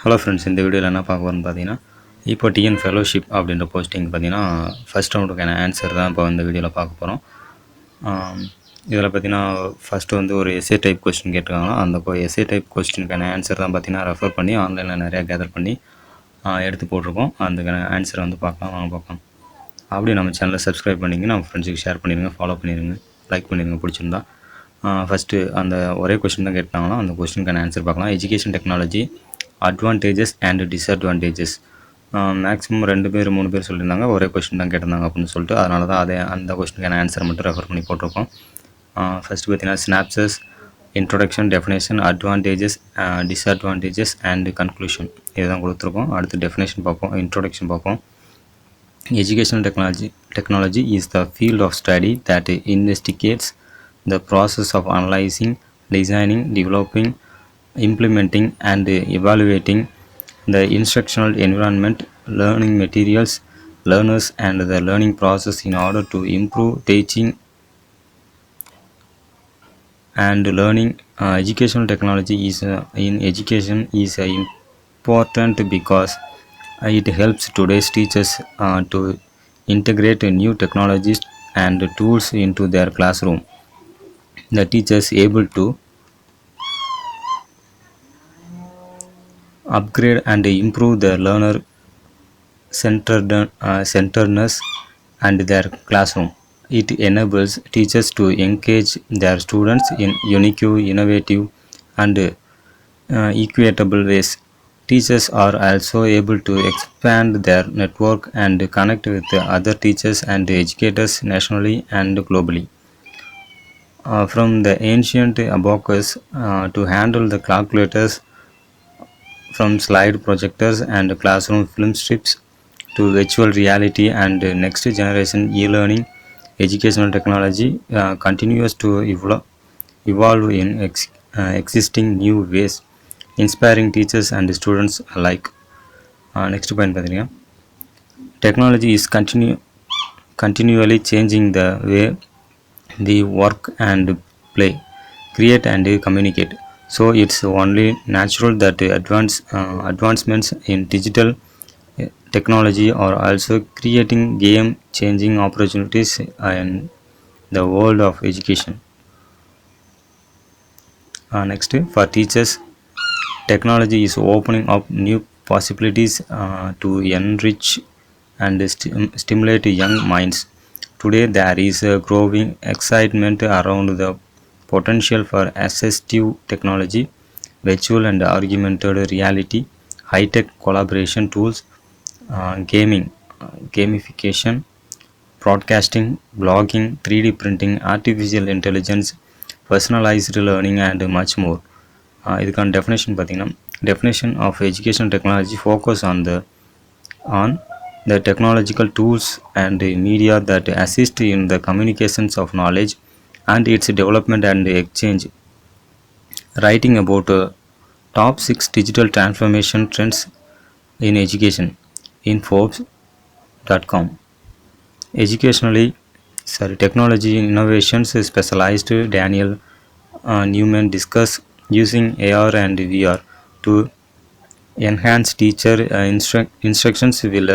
Hello friends, இந்த வீடியோவில் என்ன பார்க்க போகிறோம்னு பார்த்தீங்கன்னா, இப்போ டிஎன் ஃபெலோஷிப் அப்படின்ற போஸ்டிங் பார்த்தீங்கன்னா ஃபஸ்ட் ரவுண்டுக்கான ஆன்சர் தான் இப்போ இந்த வீடியோவில் பார்க்க போகிறோம். இதில் பார்த்தீங்கன்னா ஃபஸ்ட்டு வந்து ஒரு எஸ்ஏ டைப் கொஸ்டின் கேட்டிருக்காங்கன்னா அந்த எஸ்ஏ டைப் கொஸ்டினுக்கான ஆன்சர் தான் பார்த்தீங்கன்னா ரெஃபர் பண்ணி ஆன்லைனில் நிறையா கேதர் பண்ணி எடுத்து போட்டிருக்கோம். அதுக்கான ஆன்சரை வந்து பார்க்கலாம். அப்படி நம்ம சேனலை சப்ஸ்கிரைப் பண்ணிங்க, நம்ம ஃப்ரெண்ட்ஸுக்கு ஷேர் பண்ணிடுங்க, ஃபாலோ பண்ணிடுங்க, லைக் பண்ணிடுங்க பிடிச்சிருந்தா. ஃபஸ்ட்டு அந்த ஒரே கொஸ்டின் தான் கேட்டாங்கன்னா அந்த கொஸ்டினுக்கான ஆன்சர் பார்க்கலாம். Education technology advantages and disadvantages. Maximum 2 பேர் 3 பேர் சொல்லியிருந்தாங்க, ஒரே கொஸ்டின் தான் கேட்டிருந்தாங்க அப்படின்னு சொல்லிட்டு, அதனால தான் அந்த கொஸ்டினுக்கான ஆன்சர் மட்டும் ரெஃபர் பண்ணி போட்டிருக்கோம். ஃபஸ்ட்டு பார்த்தீங்கன்னா synopsis, introduction, definition, advantages, disadvantages and conclusion இதுதான் கொடுத்துருக்கோம். அடுத்து டெஃபினேஷன் பார்ப்போம், இன்ட்ரொடக்ஷன் பார்ப்போம். Educational technology is the field of study that investigates the process of analyzing, designing, developing, implementing, and evaluating the instructional environment, learning materials, learners, and the learning process in order to improve teaching and learning. Educational technology is in education is important because it helps today's teachers to integrate new technologies and tools into their classroom. The teachers able to upgrade and improve the learner centeredness and their classroom. It enables teachers to engage their students in unique, innovative, and equitable ways. Teachers are also able to expand their network and connect with other teachers and educators nationally and globally. From the ancient abacus to handle the calculators, from slide projectors and classroom film strips to virtual reality and next generation e-learning, educational technology continues to evolve in existing new ways, inspiring teachers and students alike. Next point பார்த்தீங்கன்னா, technology is continually changing the way we work and play, create and communicate. So it's only natural that advancements in digital technology are also creating game-changing opportunities in the world of education. Next, for teachers, technology is opening up new possibilities to enrich and stimulate young minds. Today, there is a growing excitement around the potential for assistive technology, virtual and augmented reality, high-tech collaboration tools, gaming, gamification, broadcasting, blogging, 3D printing, artificial intelligence, personalized learning and much more. இதுக்கான definition பார்த்தீங்கன்னா, definition of education technology focus on the technological tools and media that assist in the communications of knowledge and its development and exchange. Writing about top 6 digital transformation trends in education in Forbes.com. Technology innovations specialized Daniel Newman discuss using AR and VR to enhance teacher instructions will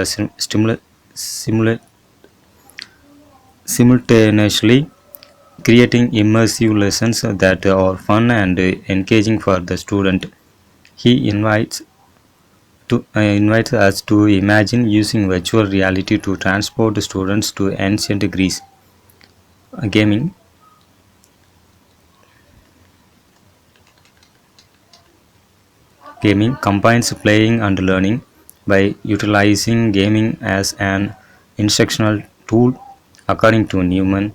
simultaneously creating immersive lessons that are fun and engaging for the student. He invites us to imagine using virtual reality to transport students to ancient Greece. Gaming combines playing and learning by utilizing gaming as an instructional tool, according to Newman,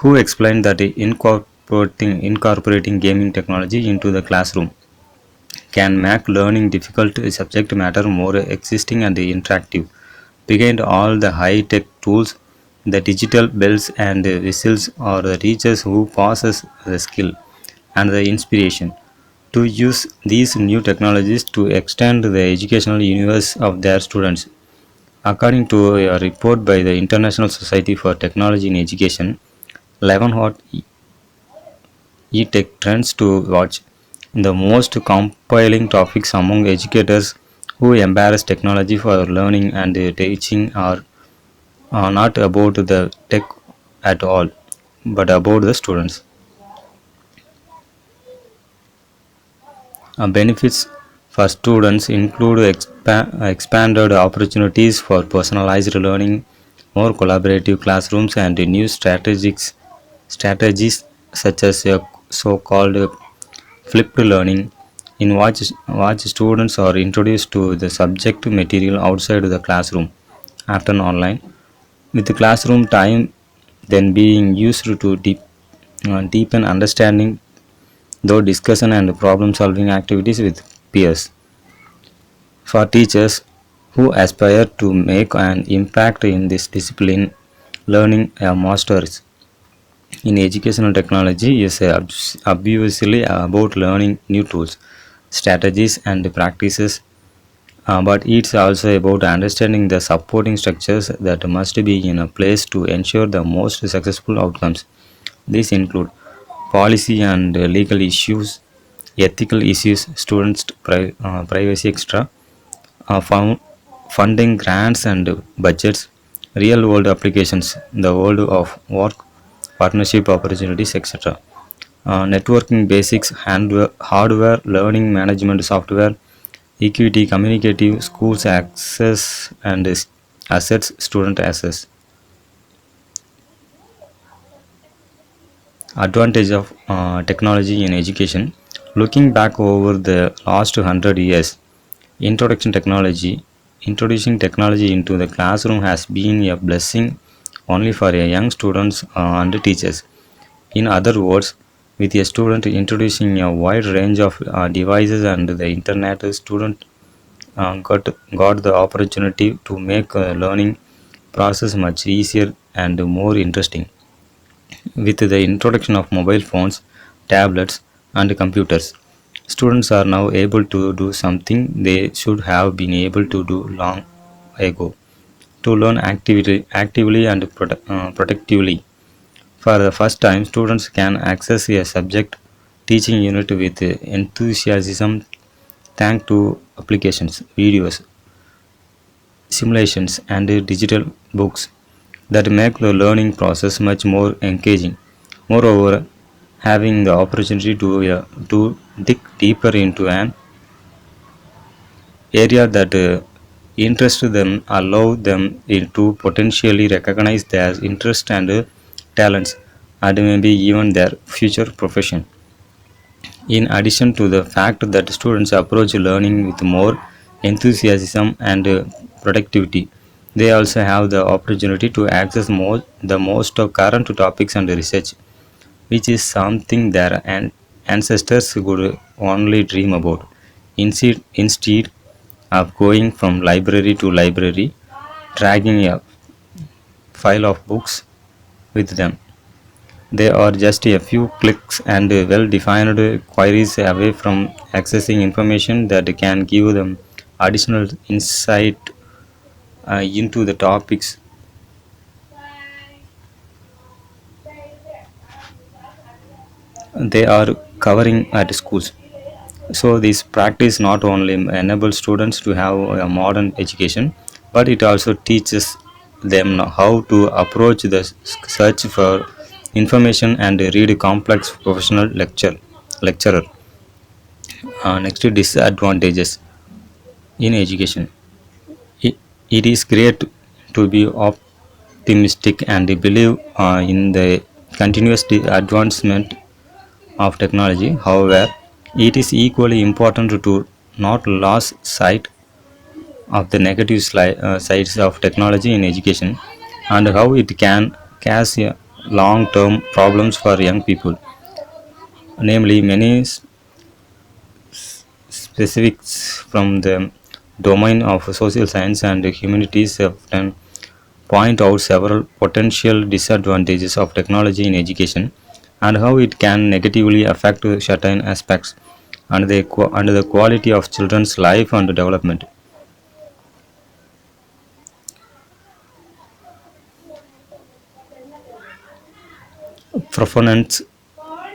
who explained that incorporating gaming technology into the classroom can make learning difficult subject matter more existing and interactive. Behind all the high-tech tools, the digital bells and whistles are the teachers who possess the skill and the inspiration to use these new technologies to extend the educational universe of their students. According to a report by the International Society for Technology in Education, 11 hot e-tech trends to watch. The most compelling topics among educators who embrace technology for learning and teaching are not about the tech at all, but about the students. Benefits for students include expanded opportunities for personalized learning, more collaborative classrooms, and new strategies such as so-called flipped learning, in which students are introduced to the subject material outside the classroom, often online, with the classroom time then being used to deepen understanding though discussion and problem solving activities with peers. For teachers who aspire to make an impact in this discipline, learning a master's in educational technology is obviously about learning new tools, strategies, and practices, but it's also about understanding the supporting structures that must be in a place to ensure the most successful outcomes. These include policy and legal issues, ethical issues, students' privacy extra, found funding grants and budgets, real world applications, the world of work, partnership opportunities, etc. Networking basics, hardware, learning management software, equity, communicative, schools access, and assets, student access. Advantage of technology in education. Looking back over the last 100 years, introduction technology introducing technology into the classroom has been a blessing only for a young students and teachers. In other words, with a student introducing a wide range of devices and the internet, the student got the opportunity to make learning process much easier and more interesting. With the introduction of mobile phones, tablets, and computers, students are now able to do something they should have been able to do long ago, to learn actively and productively. For the first time, students can access a subject teaching unit with enthusiasm thanks to applications, videos, simulations, and digital books that make the learning process much more engaging. Moreover, having the opportunity to dig deeper into an area that interests them allow them to potentially recognize their interest and talents and maybe even their future profession. In addition to the fact that students approach learning with more enthusiasm and productivity, they also have the opportunity to access the most of current topics and research, which is something their ancestors could only dream about. Instead of going from library to library, dragging a file of books with them, they are just a few clicks and well defined queries away from accessing information that can give them additional insight into the topics they are covering at schools. So, this practice not only enables students to have a modern education, but it also teaches them how to approach the search for information and read complex professional lecturer. Next, disadvantages in education. It, it is great to be optimistic and believe in the continuous advancement of technology. However, it is equally important to not lose sight of the negative sides of technology in education and how it can cause long-term problems for young people. Namely, many specifics from the domain of social science and humanities often point out several potential disadvantages of technology in education and how it can negatively affect certain aspects and the quality of children's life and development. Proponents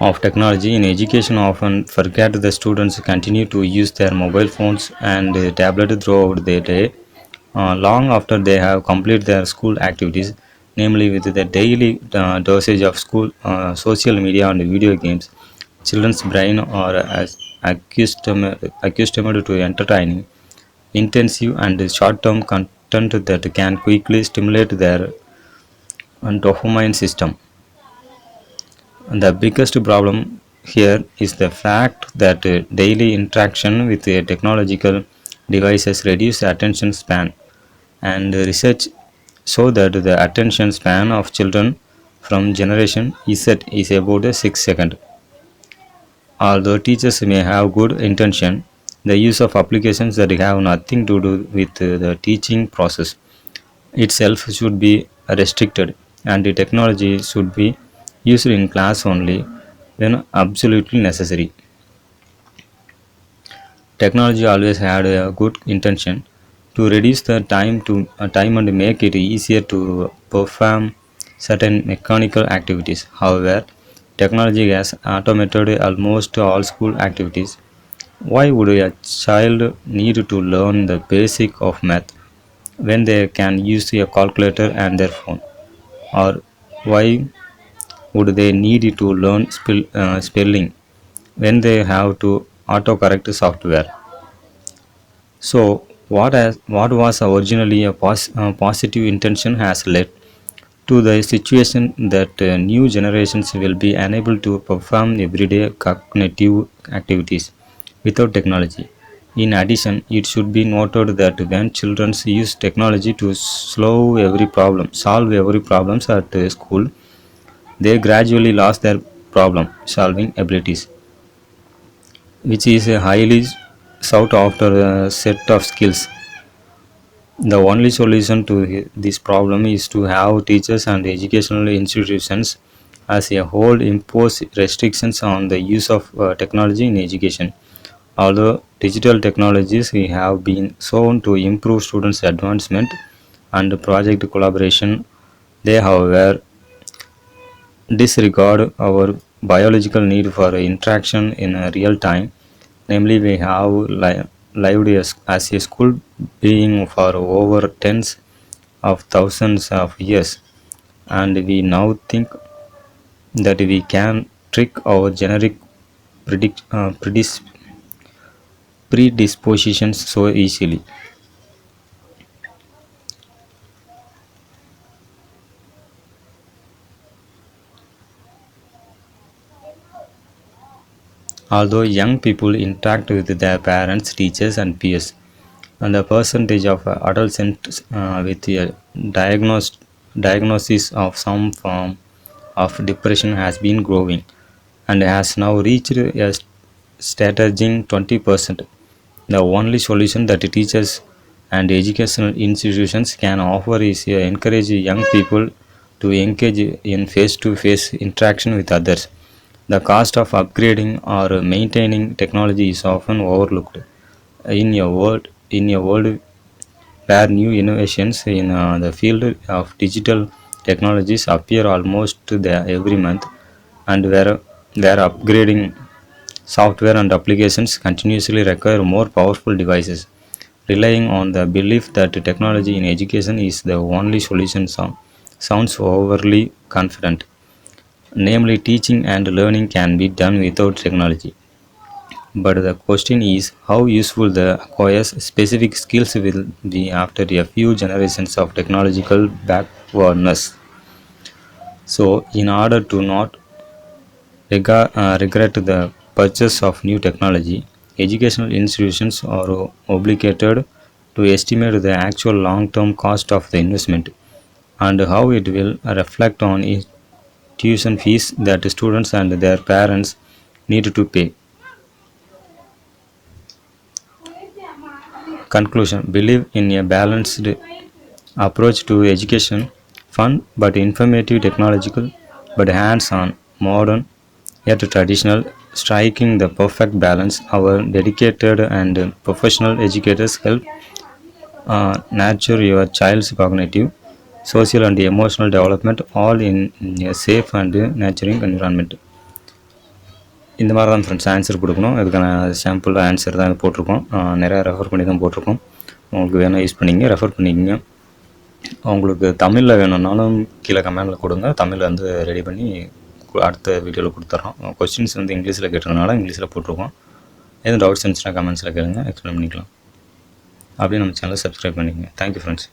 of technology in education often forget the students continue to use their mobile phones and tablet throughout their day, long after they have completed their school activities, namely with the daily dosage of school, social media and video games. Children's brain are as accustomed to entertaining, intensive and short-term content that can quickly stimulate their dopamine system. The biggest problem here is the fact that daily interaction with technological devices reduce attention span, and research show that the attention span of children from generation Z is about 6 seconds. Although teachers may have good intention, the use of applications that have nothing to do with the teaching process itself should be restricted, and the technology should be used in class only when absolutely necessary. Technology always had a good intention to reduce the time and make it easier to perform certain mechanical activities. However, technology has automated almost all school activities. Why would a child need to learn the basic of math when they can use a calculator and their phone? Or why would they need to learn spelling when they have to autocorrect software? So, what was originally a positive intention has led to the situation that new generations will be unable to perform everyday cognitive activities without technology. In addition, it should be noted that when children use technology to solve every problems at school, they gradually lost their problem solving abilities, which is a highly sought after set of skills. The only solution to this problem is to have teachers and educational institutions as a whole impose restrictions on the use of technology in education. Although digital technologies have been shown to improve students' advancement and project collaboration, they however disregard our biological need for interaction in a real time. Namely, we have lived as a school being for over tens of thousands of years, and we now think that we can trick our generic predispositions so easily. Although young people interact with their parents, teachers, and peers, and the percentage of adolescents with a diagnosis of some form of depression has been growing and has now reached a staggering 20%. The only solution that teachers and educational institutions can offer is to encourage young people to engage in face to face interaction with others. The cost of upgrading or maintaining technology is often overlooked. In a world where new innovations in the field of digital technologies appear almost every month, and where upgrading software and applications continuously require more powerful devices. Relying on the belief that technology in education is the only solution sounds overly confident. Namely, teaching and learning can be done without technology. But the question is how useful the acquires specific skills will be after a few generations of technological backwardness. So, in order to not regret the purchase of new technology, educational institutions are obligated to estimate the actual long term cost of the investment and how it will reflect on tuition fees that students and their parents need to pay. Conclusion: believe in a balanced approach to education, fun but informative, technological but hands on, modern yet traditional, striking the perfect balance. Our dedicated and professional educators help nurture your child's cognitive, social, and emotional development all in a safe and nurturing environment. இந்த மாதிரி தான் friends answer கொடுக்கணும். இதுக்கான sample answer தான் போட்டிருக்கோம். நிறையா refer பண்ணி தான் போட்டிருக்கோம். உங்களுக்கு வேணும் யூஸ் பண்ணிங்க, ரெஃபர் பண்ணிக்கங்க. உங்களுக்கு தமிழில் வேணும்னாலும் கீழே கமெண்டில் கொடுங்க. தமிழில் வந்து ரெடி பண்ணி அடுத்த வீடியோவில் கொடுத்துட்றோம். கொஸ்டின்ஸ் வந்து இங்கிலீஷில் கேட்டிருக்கனால இங்கிலீஷில் போட்டிருக்கோம். எதுவும் டவுட்ஸ் இருந்துச்சுன்னா கமெண்ட்ஸில் கேளுங்க, எக்ஸ்பிளைன் பண்ணிக்கலாம். அப்படியே நம்ம சேனலை சப்ஸ்கிரைப் பண்ணிக்கங்க. Thank you friends.